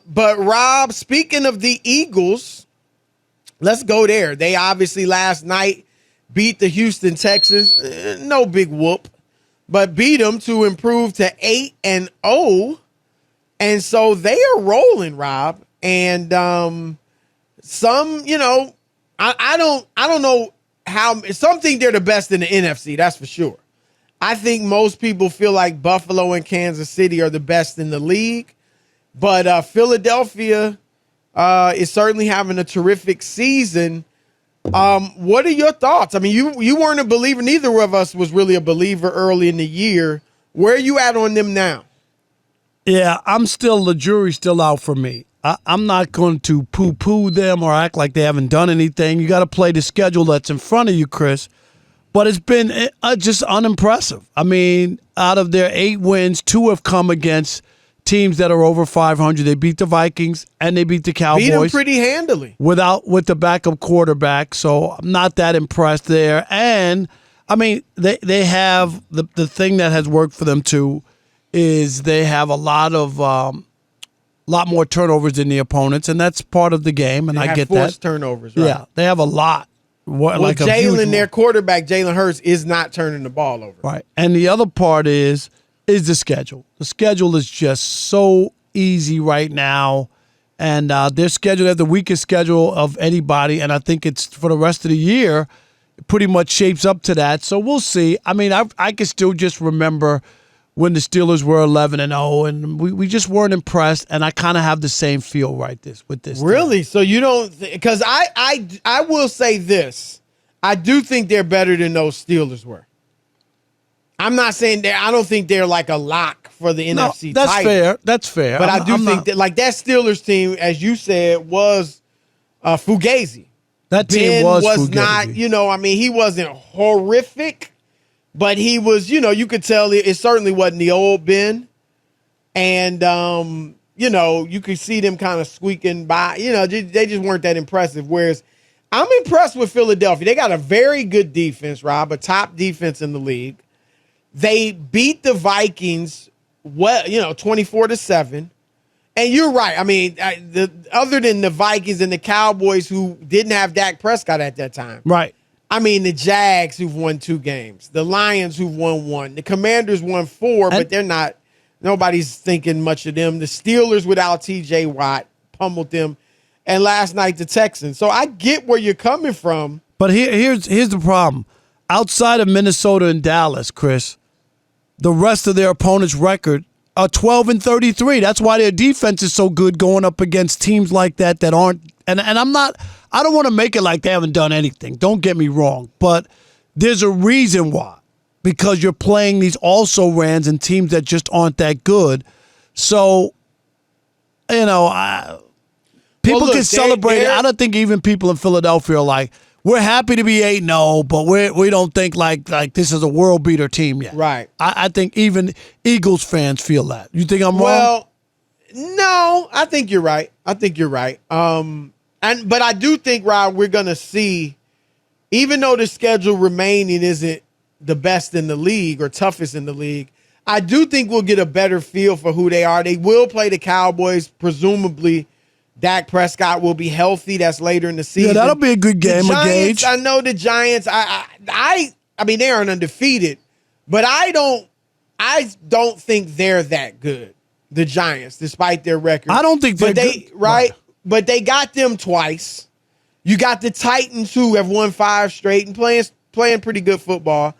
But Rob, speaking of the Eagles, let's go there. They obviously last night beat the Houston Texans. No big whoop, but beat them to improve to 8-0. And so they are rolling, Rob. And some, I don't know how. Some think they're the best in the NFC. That's for sure. I think most people feel like Buffalo and Kansas City are the best in the league. But Philadelphia is certainly having a terrific season. What are your thoughts? I mean, you weren't a believer. Neither of us was really a believer early in the year. Where are you at on them now? Yeah, the jury's still out for me. I'm not going to poo-poo them or act like they haven't done anything. You got to play the schedule that's in front of you, Chris. But it's been just unimpressive. I mean, out of their 8 wins, 2 have come against teams that are over 500. They beat the Vikings and they beat the Cowboys. Beat them pretty handily. With the backup quarterback, so I'm not that impressed there. And, I mean, they have the thing that has worked for them, too, is they have a lot more turnovers than the opponents, and that's part of the game, and I get that. Forced turnovers, right? Yeah, they have a lot. Jalen, their quarterback, Jalen Hurts, is not turning the ball over. Right, and the other part is the schedule. The schedule is just so easy right now, and their schedule, they have the weakest schedule of anybody, and I think it's for the rest of the year, it pretty much shapes up to that, so we'll see. I mean, I can still just remember when the Steelers were 11-0, and we just weren't impressed, and I kind of have the same feel with this. Really? Team. So you don't – because I will say this. I do think they're better than those Steelers were. I'm not saying I don't think they're like a lock for the NFC that's title. Fair. That's fair. But I do think that like that Steelers team, as you said, was Fugazi. That team was Fugazi. Not, I mean, he wasn't horrific. But he was, you could tell it certainly wasn't the old Ben. And, you could see them kind of squeaking by. They just weren't that impressive. Whereas I'm impressed with Philadelphia. They got a very good defense, Rob, a top defense in the league. They beat the Vikings, 24-7. And you're right. I mean, other than the Vikings and the Cowboys who didn't have Dak Prescott at that time. Right. I mean, the Jags who've won 2 games, the Lions who've won 1, the Commanders won 4, but they're not. Nobody's thinking much of them. The Steelers without T.J. Watt pummeled them, and last night the Texans. So I get where you're coming from. But here's the problem. Outside of Minnesota and Dallas, Chris, the rest of their opponents' record are 12-33. That's why their defense is so good going up against teams like that aren't. And I don't want to make it like they haven't done anything. Don't get me wrong. But there's a reason why. Because you're playing these also-rans and teams that just aren't that good. So, people can celebrate it. I don't think even people in Philadelphia are like, we're happy to be 8-0, but we don't think like this is a world-beater team yet. Right. I think even Eagles fans feel that. You think I'm wrong? Well, no, I think you're right. But I do think, Rob, we're going to see, even though the schedule remaining isn't the best in the league or toughest in the league, I do think we'll get a better feel for who they are. They will play the Cowboys. Presumably, Dak Prescott will be healthy. That's later in the season. Yeah, that'll be a good game. The Giants, Gage. I know the Giants. I mean, they aren't undefeated, but I don't think they're that good. The Giants, despite their record, I don't think they're good. Right. But they got them twice. You got the Titans who have won 5 straight and playing pretty good football.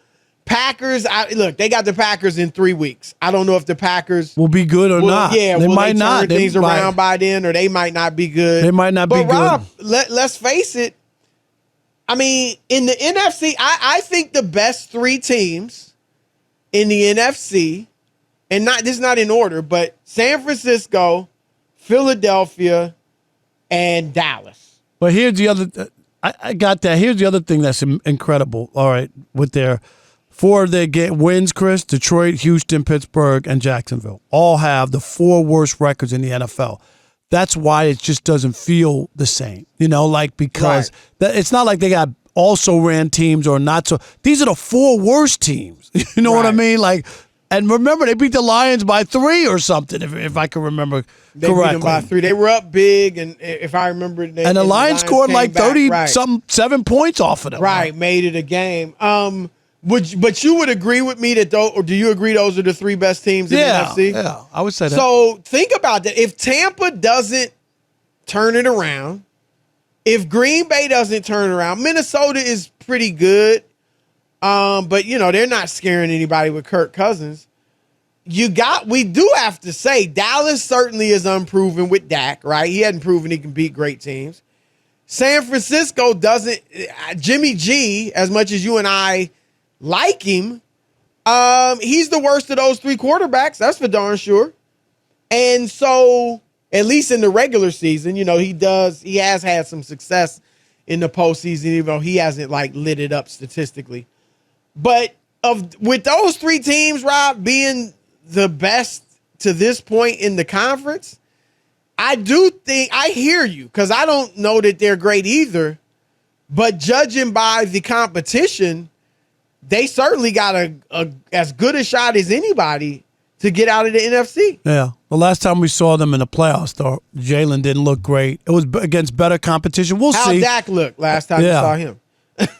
Packers, they got the Packers in 3 weeks. I don't know if the Packers will be good or not. Yeah, they might not turn things around by then, or they might not be good. They might not be good. But Rob, let's face it. I mean, in the NFC, I think the best 3 teams in the NFC, and this is not in order, but San Francisco, Philadelphia, and Dallas. But here's the other. I got that. Here's the other thing that's incredible. All right, with their 4 of their wins, Chris, Detroit, Houston, Pittsburgh, and Jacksonville all have the 4 worst records in the NFL. That's why it just doesn't feel the same, because it's not like they got also ran teams or not so. These are the 4 worst teams. You know what I mean? Like And remember, they beat the Lions by 3 or something, if I can remember They correctly. beat them by 3. They were up big, and if I remember, And the Lions scored like came back. 30 Right. some 7 points off of them. Right, made it a game. But you would agree with me that or do you agree those are the 3 best teams in the NFC? Yeah, I would say that. So think about that. If Tampa doesn't turn it around, if Green Bay doesn't turn around, Minnesota is pretty good. But they're not scaring anybody with Kirk Cousins. We do have to say Dallas certainly is unproven with Dak, right? He hadn't proven he can beat great teams. San Francisco doesn't. Jimmy G, as much as you and I like him, he's the worst of those 3 quarterbacks. That's for darn sure. And so, at least in the regular season, he has had some success in the postseason, even though he hasn't lit it up statistically. But with those 3 teams, Rob, being the best to this point in the conference, I do think I hear you, because I don't know that they're great either. But judging by the competition, they certainly got as good a shot as anybody to get out of the NFC. Yeah. The last time we saw them in the playoffs, though, Jalen didn't look great. It was against better competition. We'll see. How Dak looked last time you saw him?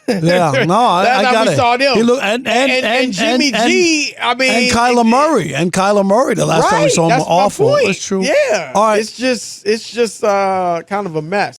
Yeah, no, I got it. We saw them. He looked, and Jimmy G. I mean, and Kyler Murray. The last time we saw him, that's awful. my point. That's true. Yeah. All right. It's just kind of a mess.